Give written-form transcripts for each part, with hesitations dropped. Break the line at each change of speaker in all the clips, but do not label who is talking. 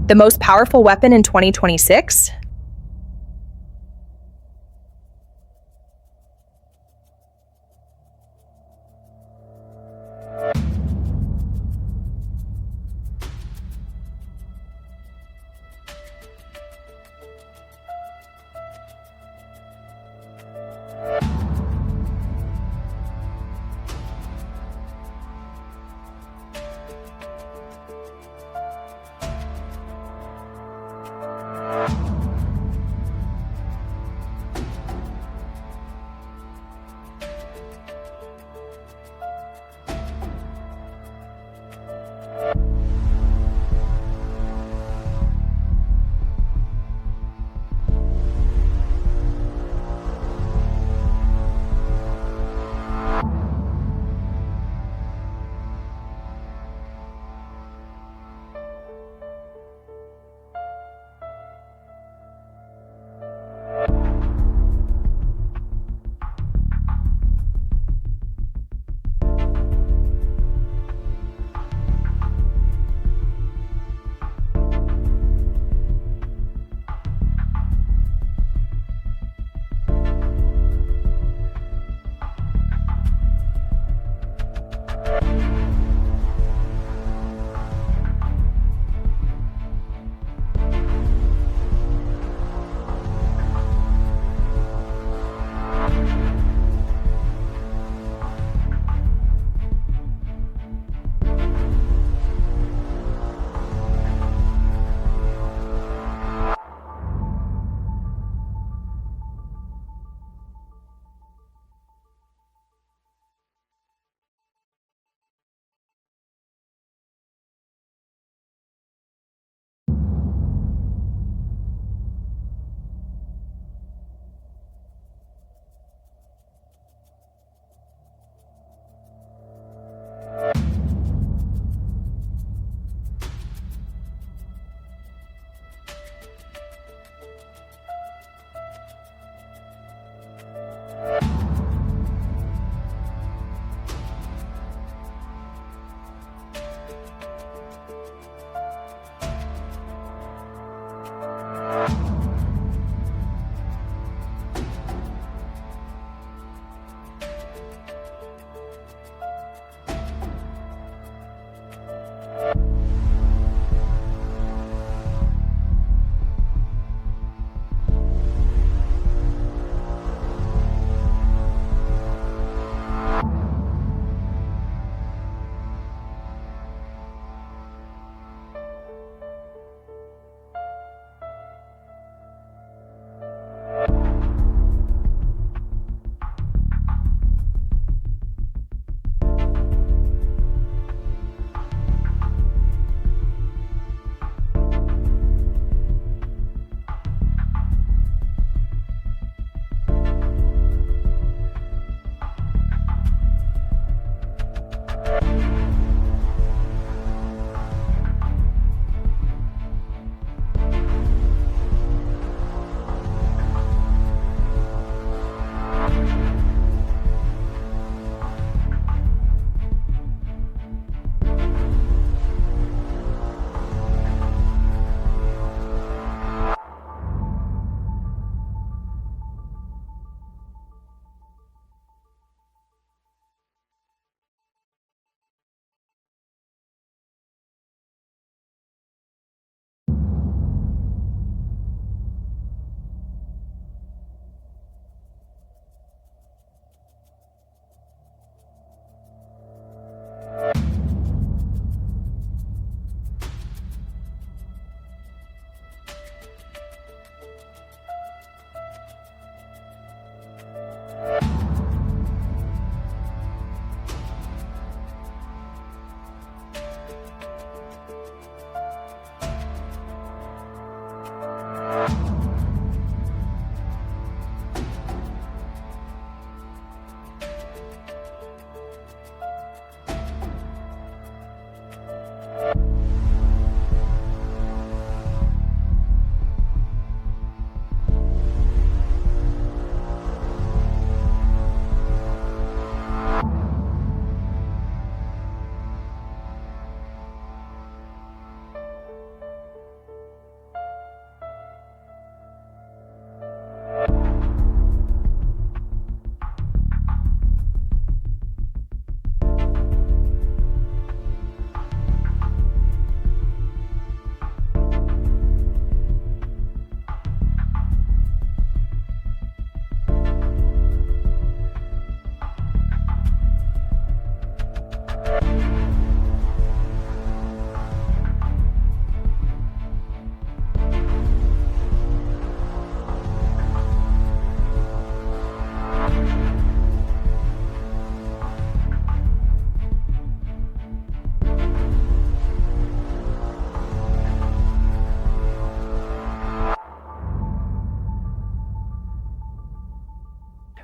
The most powerful weapon in 2026?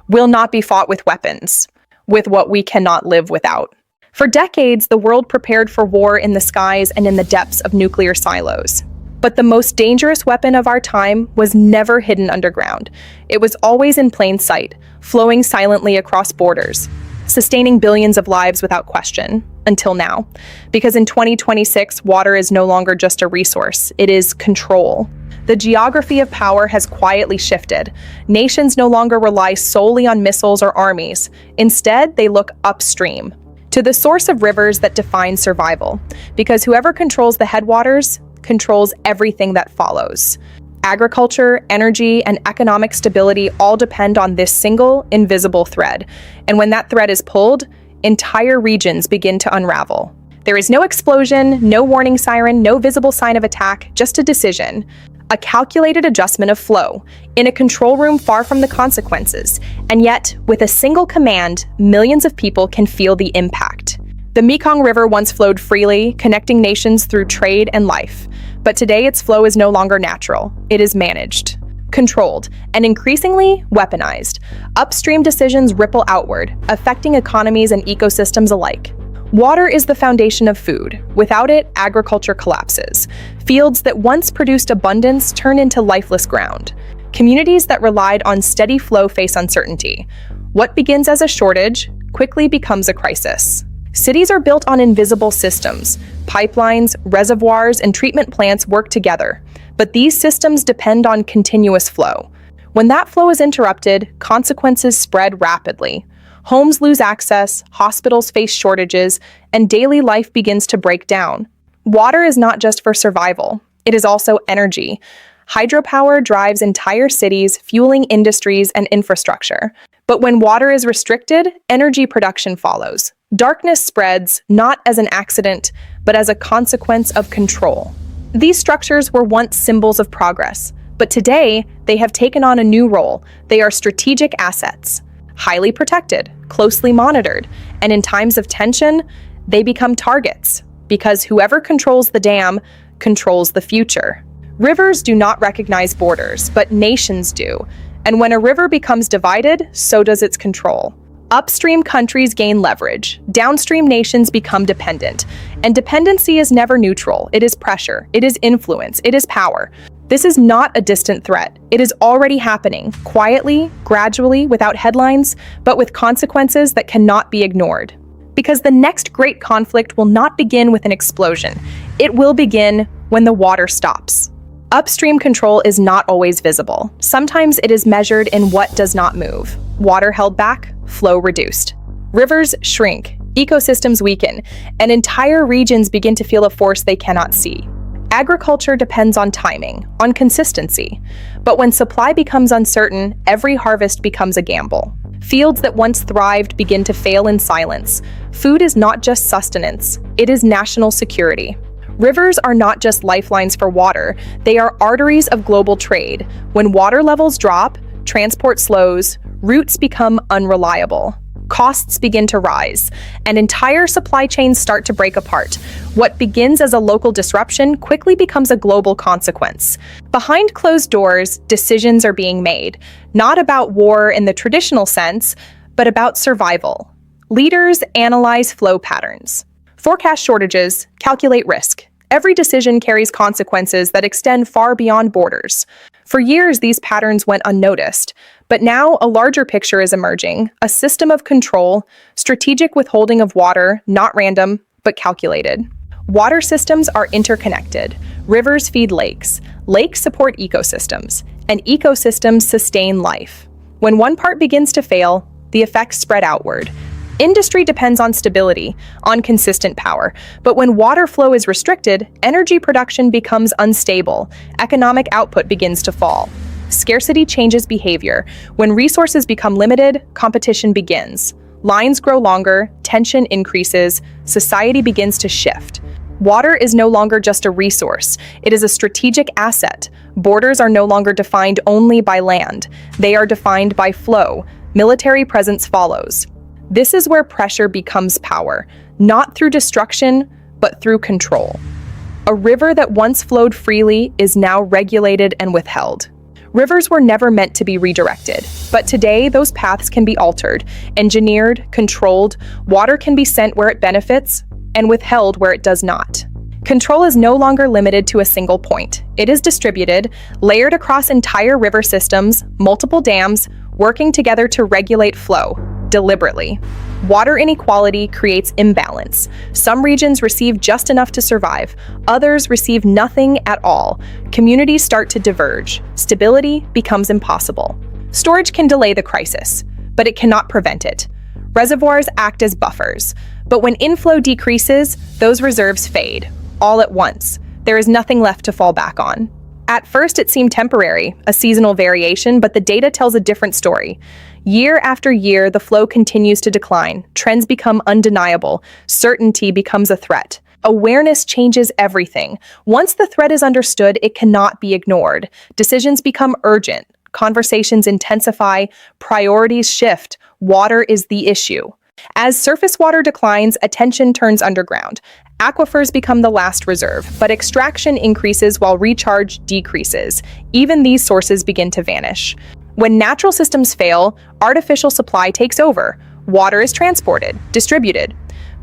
will not be fought with weapons, with what we cannot live without. For decades, the world prepared for war in the skies and in the depths of nuclear silos. But the most dangerous weapon of our time was never hidden underground. It was always in plain sight, flowing silently across borders, sustaining billions of lives without question, until now. Because in 2026, water is no longer just a resource, it is control. The geography of power has quietly shifted. Nations no longer rely solely on missiles or armies. Instead, they look upstream, to the source of rivers that define survival. Because whoever controls the headwaters controls everything that follows. Agriculture, energy, and economic stability all depend on this single, invisible thread. And when that thread is pulled, entire regions begin to unravel. There is no explosion, no warning siren, no visible sign of attack, just a decision. A calculated adjustment of flow, in a control room far from the consequences. And yet, with a single command, millions of people can feel the impact. The Mekong River once flowed freely, connecting nations through trade and life. But today its flow is no longer natural. It is managed, controlled, and increasingly weaponized. Upstream decisions ripple outward, affecting economies and ecosystems alike. Water is the foundation of food. Without it, agriculture collapses. Fields that once produced abundance turn into lifeless ground. Communities that relied on steady flow face uncertainty. What begins as a shortage quickly becomes a crisis. Cities are built on invisible systems. Pipelines, reservoirs, and treatment plants work together. But these systems depend on continuous flow. When that flow is interrupted, consequences spread rapidly. Homes lose access, hospitals face shortages, and daily life begins to break down. Water is not just for survival. It is also energy. Hydropower drives entire cities, fueling industries and infrastructure. But when water is restricted, energy production follows. Darkness spreads, not as an accident, but as a consequence of control. These structures were once symbols of progress, but today they have taken on a new role. They are strategic assets, highly protected, closely monitored, and in times of tension, they become targets, because whoever controls the dam controls the future. Rivers do not recognize borders, but nations do. And when a river becomes divided, so does its control. Upstream countries gain leverage, downstream nations become dependent. And dependency is never neutral. It is pressure, it is influence, it is power. This is not a distant threat. It is already happening, quietly, gradually, without headlines, but with consequences that cannot be ignored. Because the next great conflict will not begin with an explosion. It will begin when the water stops. Upstream control is not always visible. Sometimes it is measured in what does not move. Water held back, flow reduced. Rivers shrink, ecosystems weaken, and entire regions begin to feel a force they cannot see. Agriculture depends on timing, on consistency. But when supply becomes uncertain, every harvest becomes a gamble. Fields that once thrived begin to fail in silence. Food is not just sustenance, it is national security. Rivers are not just lifelines for water, they are arteries of global trade. When water levels drop, transport slows, routes become unreliable. Costs begin to rise, and entire supply chains start to break apart. What begins as a local disruption quickly becomes a global consequence. Behind closed doors, decisions are being made, not about war in the traditional sense, but about survival. Leaders analyze flow patterns, forecast shortages, calculate risk. Every decision carries consequences that extend far beyond borders. For years, these patterns went unnoticed, but now a larger picture is emerging, a system of control, strategic withholding of water, not random, but calculated. Water systems are interconnected. Rivers feed lakes. Lakes support ecosystems, and ecosystems sustain life. When one part begins to fail, the effects spread outward. Industry depends on stability, on consistent power, but when water flow is restricted, energy production becomes unstable, economic output begins to fall. Scarcity changes behavior. When resources become limited, competition begins. Lines grow longer, tension increases, society begins to shift. Water is no longer just a resource, it is a strategic asset. Borders are no longer defined only by land, they are defined by flow. Military presence follows. This is where pressure becomes power, not through destruction, but through control. A river that once flowed freely is now regulated and withheld. Rivers were never meant to be redirected, but today those paths can be altered, engineered, controlled. Water can be sent where it benefits and withheld where it does not. Control is no longer limited to a single point. It is distributed, layered across entire river systems, multiple dams, working together to regulate flow, deliberately. Water inequality creates imbalance. Some regions receive just enough to survive, others receive nothing at all. Communities start to diverge. Stability becomes impossible. Storage can delay the crisis, but it cannot prevent it. Reservoirs act as buffers, but when inflow decreases, those reserves fade, all at once. There is nothing left to fall back on. At first, it seemed temporary, a seasonal variation, but the data tells a different story. Year after year, the flow continues to decline. Trends become undeniable. Certainty becomes a threat. Awareness changes everything. Once the threat is understood, it cannot be ignored. Decisions become urgent. Conversations intensify. Priorities shift. Water is the issue. As surface water declines, attention turns underground. Aquifers become the last reserve, but extraction increases while recharge decreases. Even these sources begin to vanish. When natural systems fail, artificial supply takes over. Water is transported, distributed.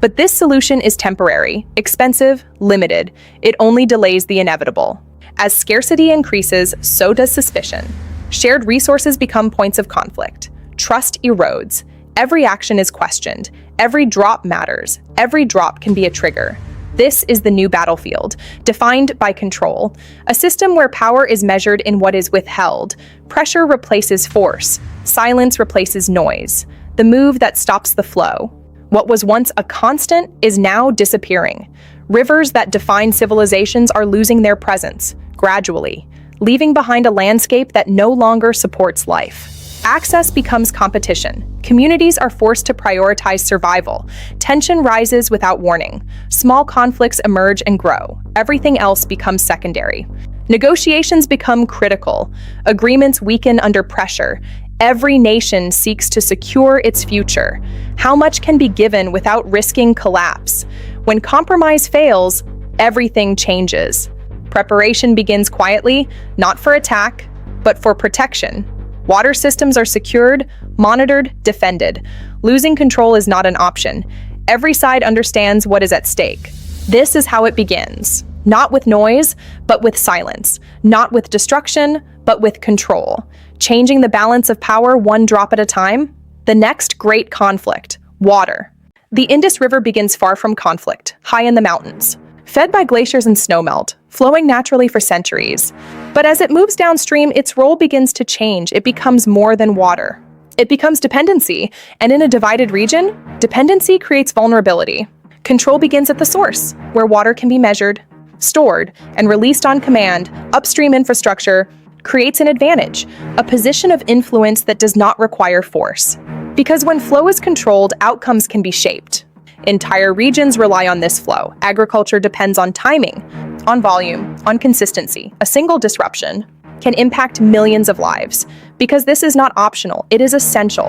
But this solution is temporary, expensive, limited. It only delays the inevitable. As scarcity increases, so does suspicion. Shared resources become points of conflict. Trust erodes. Every action is questioned. Every drop matters. Every drop can be a trigger. This is the new battlefield, defined by control, a system where power is measured in what is withheld. Pressure replaces force. Silence replaces noise. The move that stops the flow. What was once a constant is now disappearing. Rivers that define civilizations are losing their presence, gradually, leaving behind a landscape that no longer supports life. Access becomes competition. Communities are forced to prioritize survival. Tension rises without warning. Small conflicts emerge and grow. Everything else becomes secondary. Negotiations become critical. Agreements weaken under pressure. Every nation seeks to secure its future. How much can be given without risking collapse? When compromise fails, everything changes. Preparation begins quietly, not for attack, but for protection. Water systems are secured, monitored, defended. Losing control is not an option. Every side understands what is at stake. This is how it begins. Not with noise, but with silence. Not with destruction, but with control. Changing the balance of power one drop at a time. The next great conflict, water. The Indus River begins far from conflict, high in the mountains. Fed by glaciers and snowmelt, flowing naturally for centuries. But as it moves downstream, its role begins to change. It becomes more than water. It becomes dependency, and in a divided region, dependency creates vulnerability. Control begins at the source, where water can be measured, stored, and released on command. Upstream infrastructure creates an advantage, a position of influence that does not require force. Because when flow is controlled, outcomes can be shaped. Entire regions rely on this flow. Agriculture depends on timing, on volume, on consistency. A single disruption can impact millions of lives. Because this is not optional, it is essential.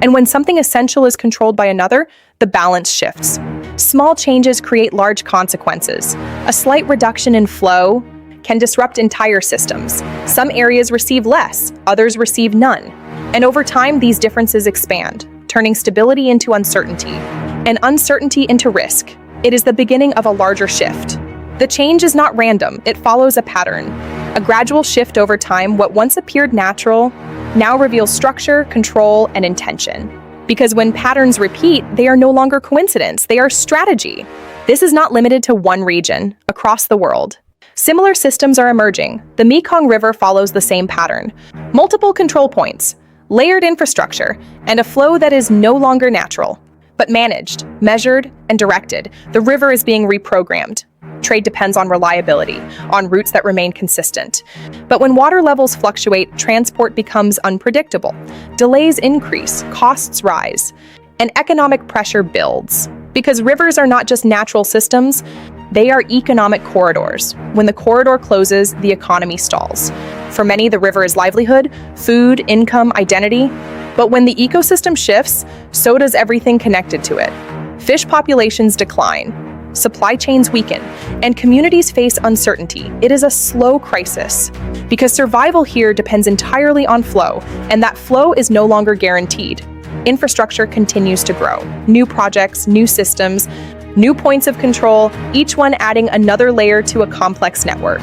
And when something essential is controlled by another, the balance shifts. Small changes create large consequences. A slight reduction in flow can disrupt entire systems. Some areas receive less, others receive none. And over time, these differences expand, turning stability into uncertainty, and uncertainty into risk. It is the beginning of a larger shift. The change is not random, it follows a pattern. A gradual shift over time. What once appeared natural now reveals structure, control, and intention. Because when patterns repeat, they are no longer coincidence, they are strategy. This is not limited to one region, across the world. Similar systems are emerging. The Mekong River follows the same pattern. Multiple control points, layered infrastructure, and a flow that is no longer natural, but managed, measured, and directed. The river is being reprogrammed. Trade depends on reliability, on routes that remain consistent. But when water levels fluctuate, transport becomes unpredictable. Delays increase, costs rise, and economic pressure builds. Because rivers are not just natural systems, they are economic corridors. When the corridor closes, the economy stalls. For many, the river is livelihood, food, income, identity. But when the ecosystem shifts, so does everything connected to it. Fish populations decline. supply chains weaken, and communities face uncertainty. It is a slow crisis because survival here depends entirely on flow, and that flow is no longer guaranteed. Infrastructure continues to grow. New projects, new systems, new points of control, each one adding another layer to a complex network.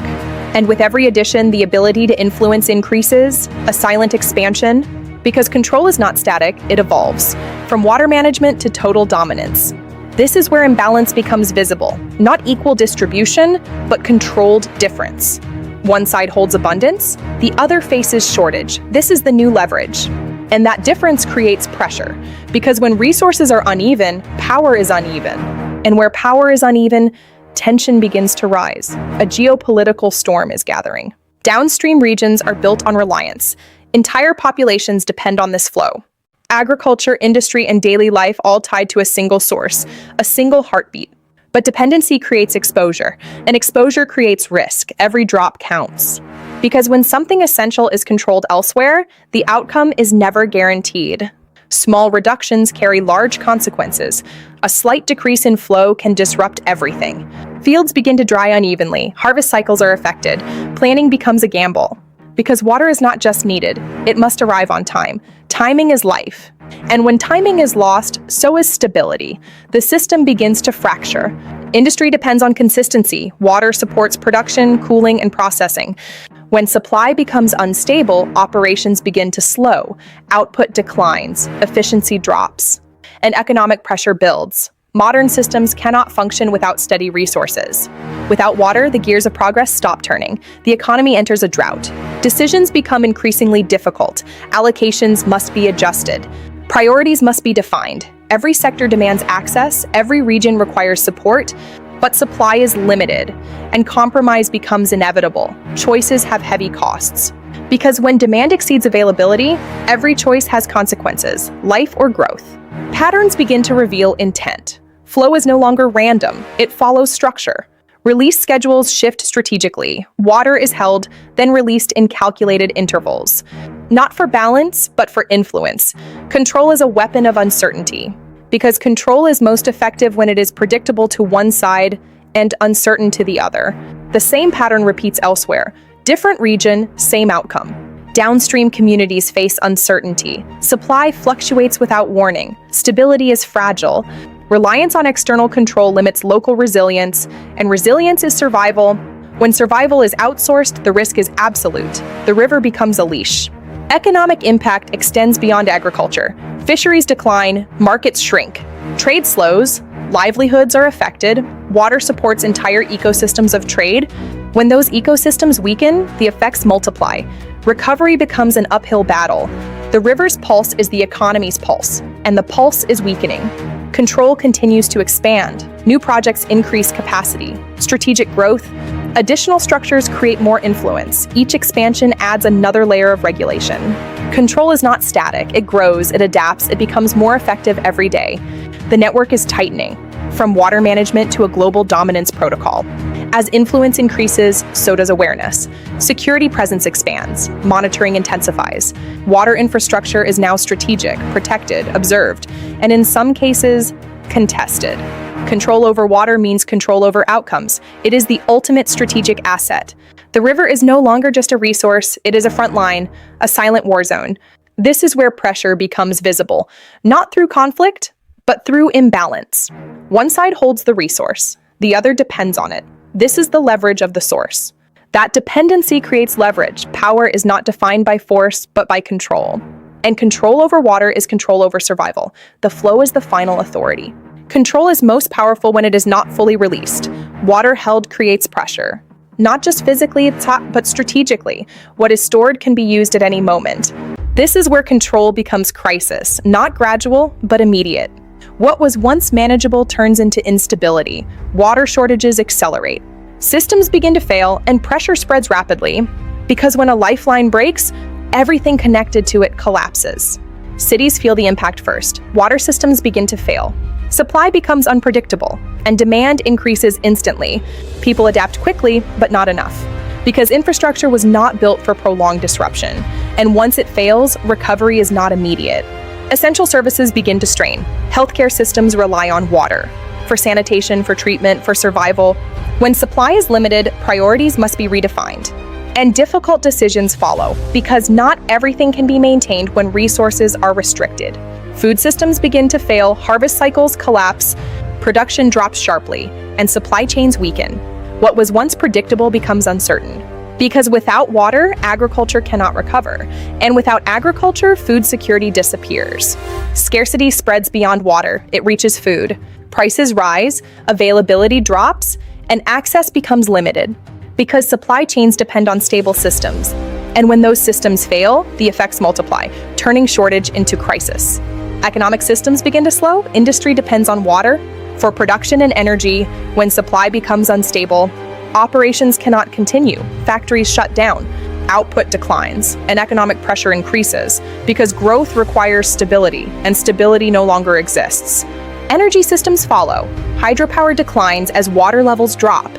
And with every addition, the ability to influence increases, a silent expansion, because control is not static, it evolves, from water management to total dominance. This is where imbalance becomes visible, not equal distribution, but controlled difference. One side holds abundance, the other faces shortage. This is the new leverage. And that difference creates pressure, because when resources are uneven, power is uneven. And where power is uneven, tension begins to rise. A geopolitical storm is gathering. Downstream regions are built on reliance. Entire populations depend on this flow. Agriculture, industry, and daily life all tied to a single source, a single heartbeat. But dependency creates exposure, and exposure creates risk. Every drop counts. Because when something essential is controlled elsewhere, the outcome is never guaranteed. Small reductions carry large consequences. A slight decrease in flow can disrupt everything. Fields begin to dry unevenly, harvest cycles are affected, planning becomes a gamble. Because water is not just needed, it must arrive on time. Timing is life. And when timing is lost, so is stability. The system begins to fracture. Industry depends on consistency. Water supports production, cooling, and processing. When supply becomes unstable, operations begin to slow. Output declines, efficiency drops, and economic pressure builds. Modern systems cannot function without steady resources. Without water, the gears of progress stop turning. The economy enters a drought. Decisions become increasingly difficult. Allocations must be adjusted. Priorities must be defined. Every sector demands access, every region requires support, but supply is limited, and compromise becomes inevitable. Choices have heavy costs. Because when demand exceeds availability, every choice has consequences, life or growth. Patterns begin to reveal intent. Flow is no longer random, it follows structure. Release schedules shift strategically. Water is held, then released in calculated intervals. Not for balance, but for influence. Control is a weapon of uncertainty. Because control is most effective when it is predictable to one side and uncertain to the other. The same pattern repeats elsewhere. Different region, same outcome. Downstream communities face uncertainty. Supply fluctuates without warning. Stability is fragile. Reliance on external control limits local resilience, and resilience is survival. When survival is outsourced, the risk is absolute. The river becomes a leash. Economic impact extends beyond agriculture. Fisheries decline, markets shrink. Trade slows, livelihoods are affected, water supports entire ecosystems of trade. When those ecosystems weaken, the effects multiply. Recovery becomes an uphill battle. The river's pulse is the economy's pulse, and the pulse is weakening. Control continues to expand. New projects increase capacity. Strategic growth. Additional structures create more influence. Each expansion adds another layer of regulation. Control is not static. It grows, it adapts, it becomes more effective every day. The network is tightening, from water management to a global dominance protocol. As influence increases, so does awareness. Security presence expands, monitoring intensifies. Water infrastructure is now strategic, protected, observed, and in some cases, contested. Control over water means control over outcomes. It is the ultimate strategic asset. The river is no longer just a resource, it is a front line, a silent war zone. This is where pressure becomes visible, not through conflict, but through imbalance. One side holds the resource, the other depends on it. This is the leverage of the source. That dependency creates leverage. Power is not defined by force, but by control. And control over water is control over survival. The flow is the final authority. Control is most powerful when it is not fully released. Water held creates pressure. Not just physically, but strategically. What is stored can be used at any moment. This is where control becomes crisis, not gradual, but immediate. What was once manageable turns into instability. Water shortages accelerate. Systems begin to fail, and pressure spreads rapidly. Because when a lifeline breaks, everything connected to it collapses. Cities feel the impact first. Water systems begin to fail. Supply becomes unpredictable, and demand increases instantly. People adapt quickly, but not enough. Because infrastructure was not built for prolonged disruption, and once it fails, recovery is not immediate. Essential services begin to strain. Healthcare systems rely on water. for sanitation, for treatment, for survival. When supply is limited, priorities must be redefined. And difficult decisions follow, because not everything can be maintained when resources are restricted. Food systems begin to fail, harvest cycles collapse, production drops sharply, and supply chains weaken. What was once predictable becomes uncertain. Because without water, agriculture cannot recover. And without agriculture, food security disappears. Scarcity spreads beyond water, it reaches food. Prices rise, availability drops, and access becomes limited. Because supply chains depend on stable systems. And when those systems fail, the effects multiply, turning shortage into crisis. Economic systems begin to slow, industry depends on water for production and energy. When supply becomes unstable, operations cannot continue, factories shut down, output declines, and economic pressure increases because growth requires stability, and stability no longer exists. Energy systems follow. Hydropower declines as water levels drop.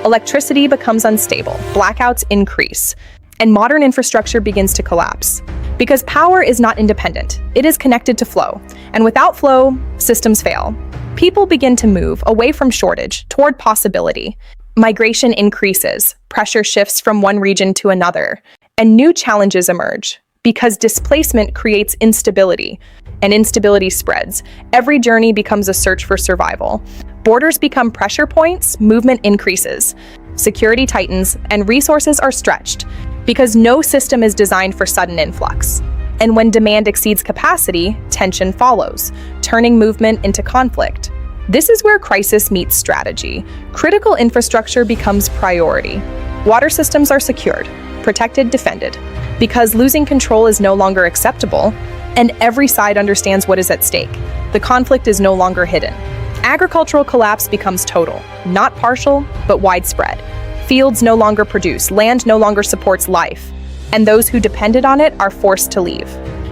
Electricity becomes unstable, blackouts increase, and modern infrastructure begins to collapse. Because power is not independent, it is connected to flow, and without flow, systems fail. People begin to move away from shortage toward possibility. Migration increases, pressure shifts from one region to another, and new challenges emerge. Because displacement creates instability, and instability spreads. Every journey becomes a search for survival. Borders become pressure points, movement increases, security tightens, and resources are stretched, because no system is designed for sudden influx. And when demand exceeds capacity, tension follows, turning movement into conflict. This is where crisis meets strategy. Critical infrastructure becomes priority. Water systems are secured, protected, defended, because losing control is no longer acceptable, and every side understands what is at stake. The conflict is no longer hidden. Agricultural collapse becomes total, not partial, but widespread. Fields no longer produce, land no longer supports life, and those who depended on it are forced to leave.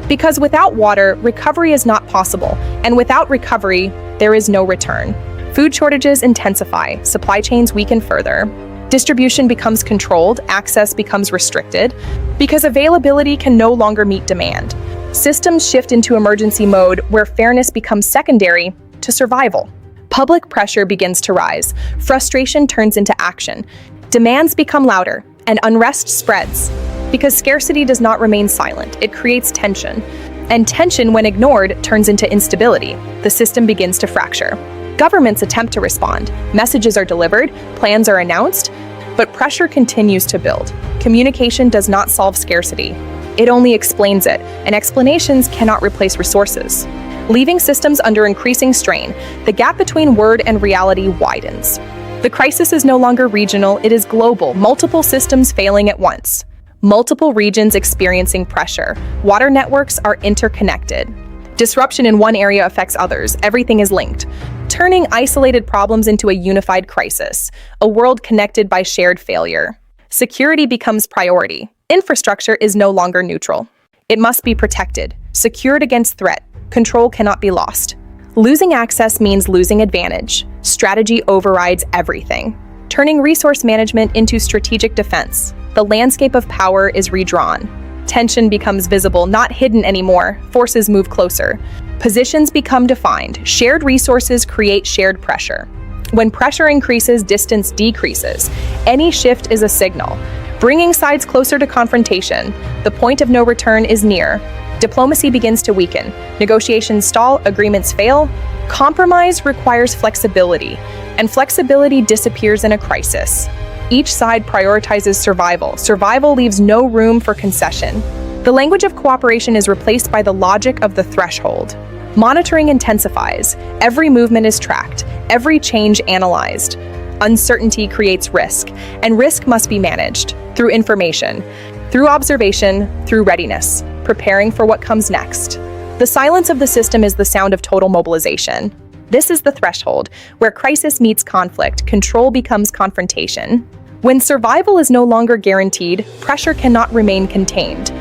Because without water, recovery is not possible, and without recovery, there is no return. Food shortages intensify, supply chains weaken further. Distribution becomes controlled, access becomes restricted, because availability can no longer meet demand. Systems shift into emergency mode where fairness becomes secondary to survival. Public pressure begins to rise, frustration turns into action, demands become louder, and unrest spreads. Because scarcity does not remain silent, it creates tension. And tension, when ignored, turns into instability. The system begins to fracture. Governments attempt to respond. Messages are delivered, plans are announced, but pressure continues to build. Communication does not solve scarcity. It only explains it, and explanations cannot replace resources. Leaving systems under increasing strain, the gap between word and reality widens. The crisis is no longer regional, it is global, multiple systems failing at once. Multiple regions experiencing pressure. Water networks are interconnected. Disruption in one area affects others. Everything is linked, turning isolated problems into a unified crisis, a world connected by shared failure. Security becomes priority. Infrastructure is no longer neutral. It must be protected, secured against threat. Control cannot be lost. Losing access means losing advantage. Strategy overrides everything, turning resource management into strategic defense. The landscape of power is redrawn. Tension becomes visible, not hidden anymore. Forces move closer. Positions become defined. Shared resources create shared pressure. When pressure increases, distance decreases. Any shift is a signal, bringing sides closer to confrontation. The point of no return is near. Diplomacy begins to weaken. Negotiations stall, agreements fail. Compromise requires flexibility, and flexibility disappears in a crisis. Each side prioritizes survival. Survival leaves no room for concession. The language of cooperation is replaced by the logic of the threshold. Monitoring intensifies. Every movement is tracked, every change analyzed. Uncertainty creates risk, and risk must be managed through information, through observation, through readiness, preparing for what comes next. The silence of the system is the sound of total mobilization. This is the threshold where crisis meets conflict, control becomes confrontation. When survival is no longer guaranteed, pressure cannot remain contained.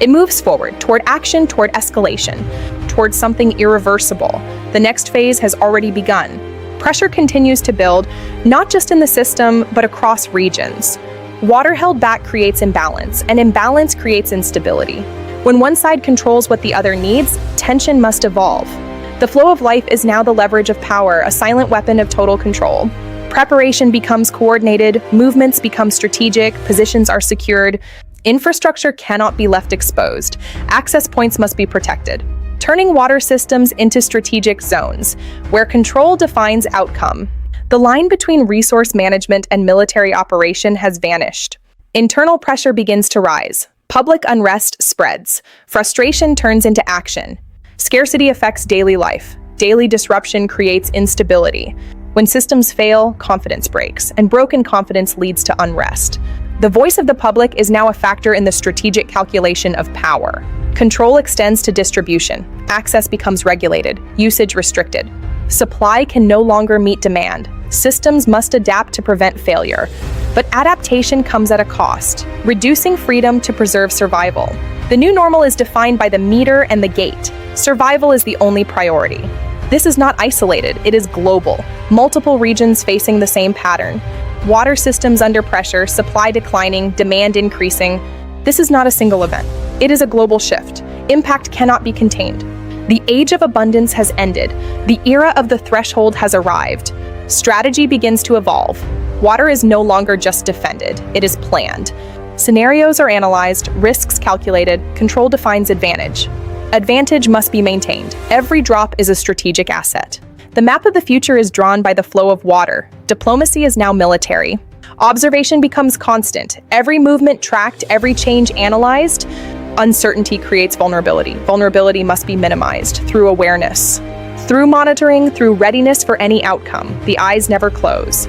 It moves forward, toward action, toward escalation, toward something irreversible. The next phase has already begun. Pressure continues to build, not just in the system, but across regions. Water held back creates imbalance, and imbalance creates instability. When one side controls what the other needs, tension must evolve. The flow of life is now the leverage of power, a silent weapon of total control. Preparation becomes coordinated, movements become strategic, positions are secured. Infrastructure cannot be left exposed. Access points must be protected, turning water systems into strategic zones, where control defines outcome. The line between resource management and military operation has vanished. Internal pressure begins to rise. Public unrest spreads. Frustration turns into action. Scarcity affects daily life. Daily disruption creates instability. When systems fail, confidence breaks, and broken confidence leads to unrest. The voice of the public is now a factor in the strategic calculation of power. Control extends to distribution. Access becomes regulated, usage restricted. Supply can no longer meet demand. Systems must adapt to prevent failure. But adaptation comes at a cost, reducing freedom to preserve survival. The new normal is defined by the meter and the gate. Survival is the only priority. This is not isolated, it is global. Multiple regions facing the same pattern. Water systems under pressure, supply declining, demand increasing. This is not a single event. It is a global shift. Impact cannot be contained. The age of abundance has ended. The era of the threshold has arrived. Strategy begins to evolve. Water is no longer just defended, it is planned. Scenarios are analyzed, risks calculated, control defines advantage. Advantage must be maintained. Every drop is a strategic asset. The map of the future is drawn by the flow of water. Diplomacy is now military. Observation becomes constant. Every movement tracked, every change analyzed. Uncertainty creates vulnerability. Vulnerability must be minimized through awareness. Through monitoring, through readiness for any outcome. The eyes never close.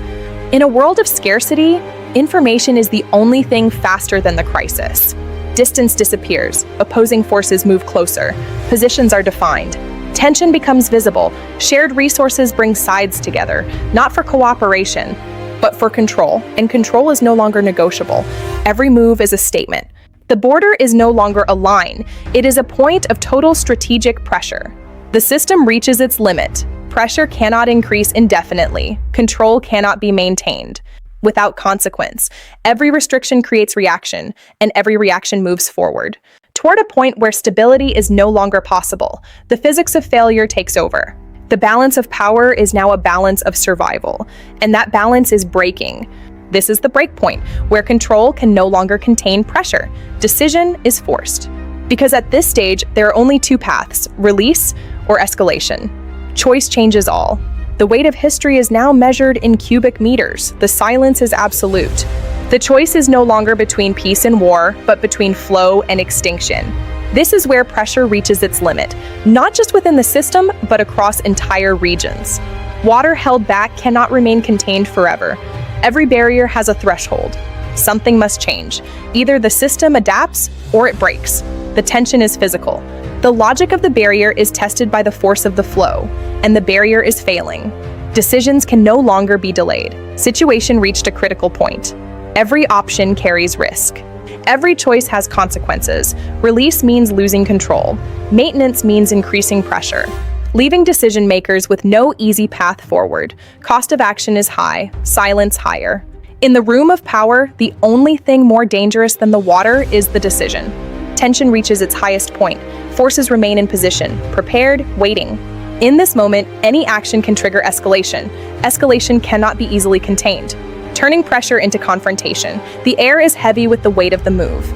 In a world of scarcity, information is the only thing faster than the crisis. Distance disappears. Opposing forces move closer. Positions are defined. Tension becomes visible. Shared resources bring sides together, not for cooperation, but for control. And control is no longer negotiable. Every move is a statement. The border is no longer a line. It is a point of total strategic pressure. The system reaches its limit. Pressure cannot increase indefinitely. Control cannot be maintained without consequence. Every restriction creates reaction, and every reaction moves forward toward a point where stability is no longer possible. The physics of failure takes over. The balance of power is now a balance of survival, and that balance is breaking. This is the break point, where control can no longer contain pressure. Decision is forced. Because at this stage, there are only two paths: release or escalation. Choice changes all. The weight of history is now measured in cubic meters. The silence is absolute. The choice is no longer between peace and war, but between flow and extinction. This is where pressure reaches its limit, not just within the system, but across entire regions. Water held back cannot remain contained forever. Every barrier has a threshold. Something must change. Either the system adapts or it breaks. The tension is physical. The logic of the barrier is tested by the force of the flow, and the barrier is failing. Decisions can no longer be delayed. Situation reached a critical point. Every option carries risk. Every choice has consequences. Release means losing control. Maintenance means increasing pressure, leaving decision makers with no easy path forward. Cost of action is high, silence higher. In the room of power, the only thing more dangerous than the water is the decision. Tension reaches its highest point. Forces remain in position, prepared, waiting. In this moment, any action can trigger escalation. Escalation cannot be easily contained, turning pressure into confrontation. The air is heavy with the weight of the move.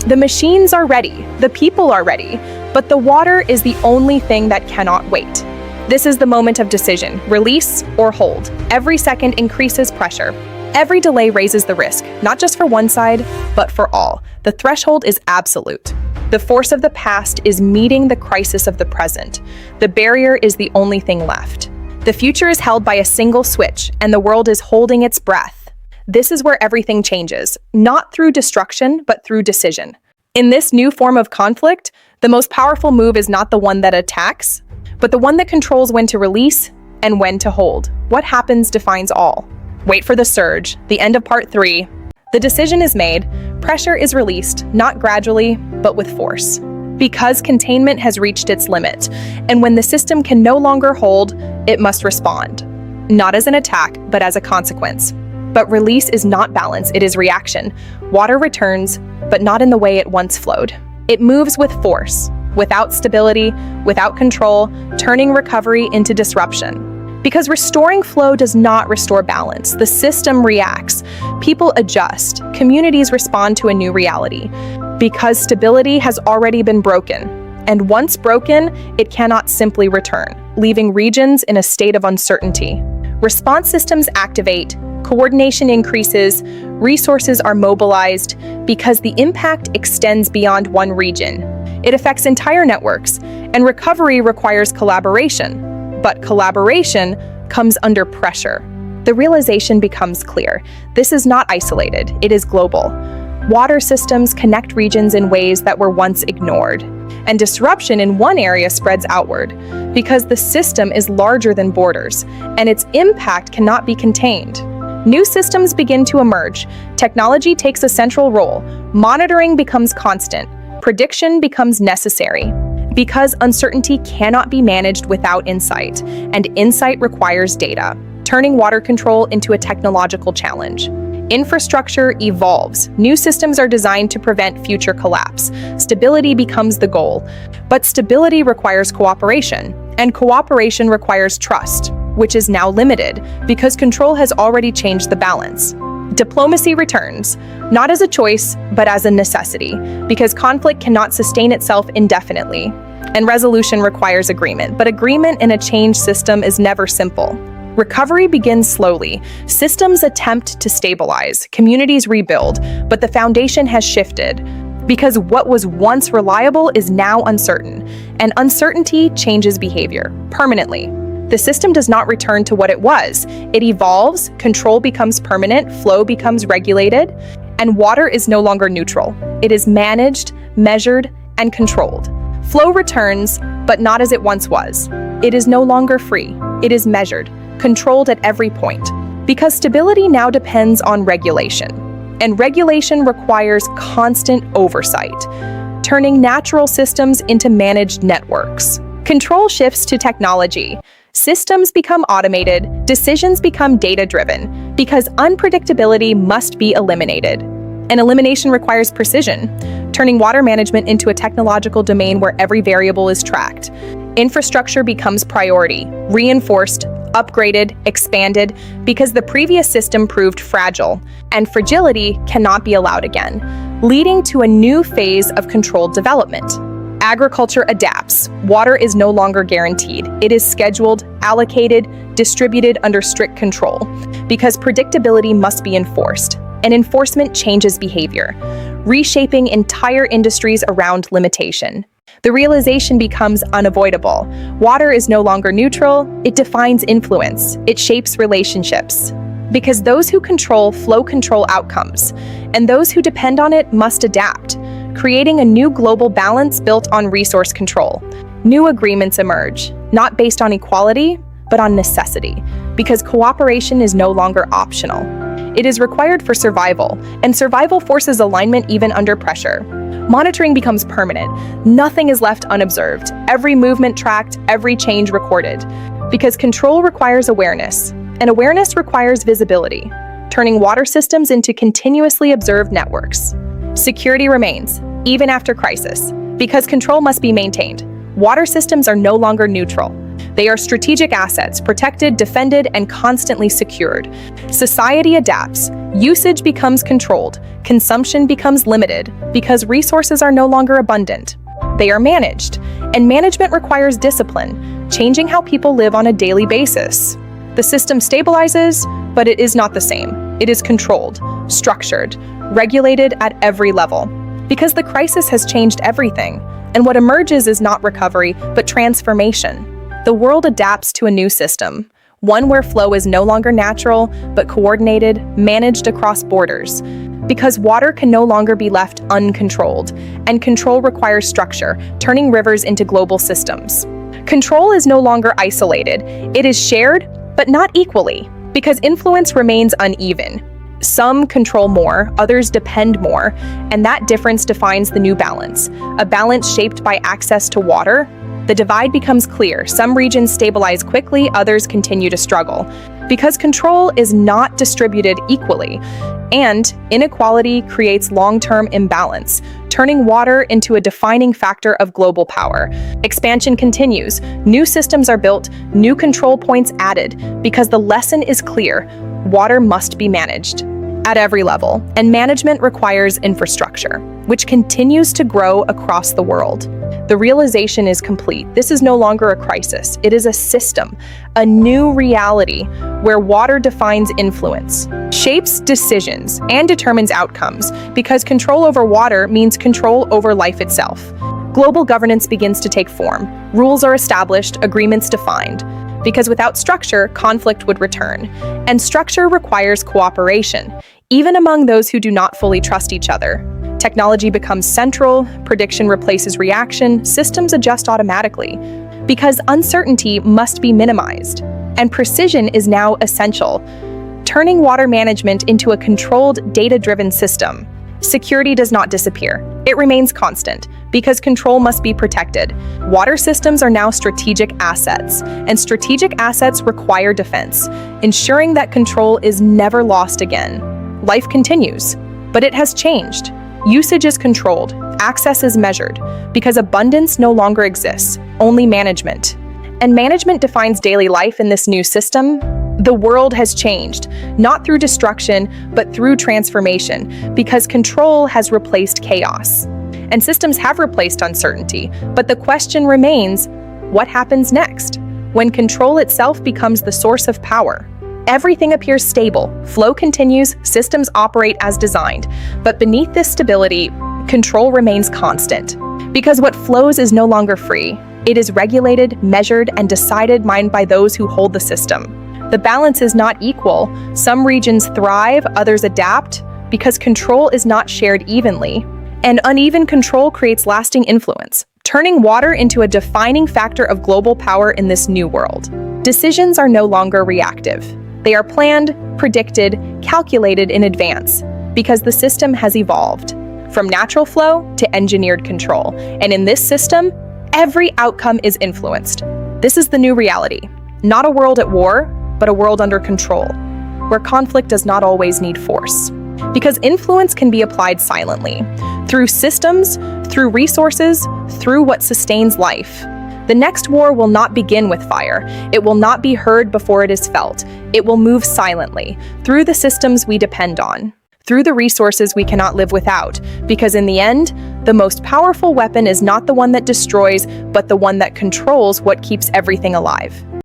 The machines are ready, the people are ready, but the water is the only thing that cannot wait. This is the moment of decision, release or hold. Every second increases pressure. Every delay raises the risk, not just for one side, but for all. The threshold is absolute. The force of the past is meeting the crisis of the present. The barrier is the only thing left. The future is held by a single switch, and the world is holding its breath. This is where everything changes, not through destruction, but through decision. In this new form of conflict, the most powerful move is not the one that attacks, but the one that controls when to release and when to hold. What happens defines all. Wait for the surge, the end of part 3. The decision is made, pressure is released, not gradually, but with force. Because containment has reached its limit, and when the system can no longer hold, it must respond. Not as an attack, but as a consequence. But release is not balance, it is reaction. Water returns, but not in the way it once flowed. It moves with force. without stability, without control, turning recovery into disruption. Because restoring flow does not restore balance. The system reacts. People adjust. Communities respond to a new reality. Because stability has already been broken. And once broken, it cannot simply return, leaving regions in a state of uncertainty. Response systems activate, coordination increases, resources are mobilized because the impact extends beyond one region. It affects entire networks, and recovery requires collaboration. But collaboration comes under pressure. The realization becomes clear. This is not isolated, it is global. Water systems connect regions in ways that were once ignored. And disruption in one area spreads outward because the system is larger than borders, and its impact cannot be contained. New systems begin to emerge. Technology takes a central role. Monitoring becomes constant. Prediction becomes necessary. Because uncertainty cannot be managed without insight, and insight requires data, turning water control into a technological challenge. Infrastructure evolves. New systems are designed to prevent future collapse. Stability becomes the goal. But stability requires cooperation, and cooperation requires trust, which is now limited because control has already changed the balance. Diplomacy returns, not as a choice, but as a necessity, because conflict cannot sustain itself indefinitely. And resolution requires agreement, but agreement in a changed system is never simple. Recovery begins slowly. Systems attempt to stabilize, communities rebuild, but the foundation has shifted because what was once reliable is now uncertain, and uncertainty changes behavior permanently. The system does not return to what it was. It evolves, control becomes permanent, flow becomes regulated, and water is no longer neutral. It is managed, measured, and controlled. Flow returns, but not as it once was. It is no longer free. It is measured, controlled at every point, because stability now depends on regulation, and regulation requires constant oversight, turning natural systems into managed networks. Control shifts to technology. Systems become automated, decisions become data-driven, because unpredictability must be eliminated. And elimination requires precision, turning water management into a technological domain where every variable is tracked. Infrastructure becomes priority, reinforced, upgraded, expanded, because the previous system proved fragile, and fragility cannot be allowed again, leading to a new phase of controlled development. Agriculture adapts. Water is no longer guaranteed. It is scheduled, allocated, distributed under strict control, because predictability must be enforced, and enforcement changes behavior, reshaping entire industries around limitation. The realization becomes unavoidable. Water is no longer neutral, it defines influence, it shapes relationships. Because those who control flow control outcomes, and those who depend on it must adapt, creating a new global balance built on resource control. New agreements emerge, not based on equality, but on necessity, because cooperation is no longer optional. It is required for survival, and survival forces alignment even under pressure. Monitoring becomes permanent. Nothing is left unobserved. Every movement tracked, every change recorded. Because control requires awareness, and awareness requires visibility, turning water systems into continuously observed networks. Security remains, even after crisis, because control must be maintained. Water systems are no longer neutral. They are strategic assets, protected, defended, and constantly secured. Society adapts. Usage becomes controlled. Consumption becomes limited because resources are no longer abundant. They are managed, and management requires discipline, changing how people live on a daily basis. The system stabilizes, but it is not the same. It is controlled, structured, regulated at every level. Because the crisis has changed everything, and what emerges is not recovery, but transformation. The world adapts to a new system, one where flow is no longer natural, but coordinated, managed across borders. Because water can no longer be left uncontrolled, and control requires structure, turning rivers into global systems. Control is no longer isolated. It is shared, but not equally, because influence remains uneven. Some control more, others depend more, and that difference defines the new balance, a balance shaped by access to water. The divide becomes clear. Some regions stabilize quickly, others continue to struggle, because control is not distributed equally, and inequality creates long-term imbalance, turning water into a defining factor of global power. Expansion continues. New systems are built, new control points added, because the lesson is clear: water must be managed at every level, and management requires infrastructure, which continues to grow across the world. The realization is complete. This is no longer a crisis. It is a system, a new reality where water defines influence, shapes decisions, and determines outcomes, because control over water means control over life itself. Global governance begins to take form. Rules are established, agreements defined, because without structure, conflict would return. And structure requires cooperation, even among those who do not fully trust each other. Technology becomes central, prediction replaces reaction, systems adjust automatically, because uncertainty must be minimized. And precision is now essential, turning water management into a controlled, data-driven system. Security does not disappear. It remains constant, because control must be protected. Water systems are now strategic assets, and strategic assets require defense, ensuring that control is never lost again. Life continues, but it has changed. Usage is controlled, access is measured, because abundance no longer exists, only management. And management defines daily life in this new system. The world has changed, not through destruction, but through transformation, because control has replaced chaos. And systems have replaced uncertainty, but the question remains, what happens next? When control itself becomes the source of power. Everything appears stable, flow continues, systems operate as designed. But beneath this stability, control remains constant. Because what flows is no longer free. It is regulated, measured, and decided by those who hold the system. The balance is not equal. Some regions thrive, others adapt, because control is not shared evenly. And uneven control creates lasting influence, turning water into a defining factor of global power in this new world. Decisions are no longer reactive. They are planned, predicted, calculated in advance, because the system has evolved from natural flow to engineered control. And in this system, every outcome is influenced. This is the new reality. Not a world at war, but a world under control, where conflict does not always need force. Because influence can be applied silently, through systems, through resources, through what sustains life. The next war will not begin with fire. It will not be heard before it is felt. It will move silently, through the systems we depend on, through the resources we cannot live without, because in the end, the most powerful weapon is not the one that destroys, but the one that controls what keeps everything alive.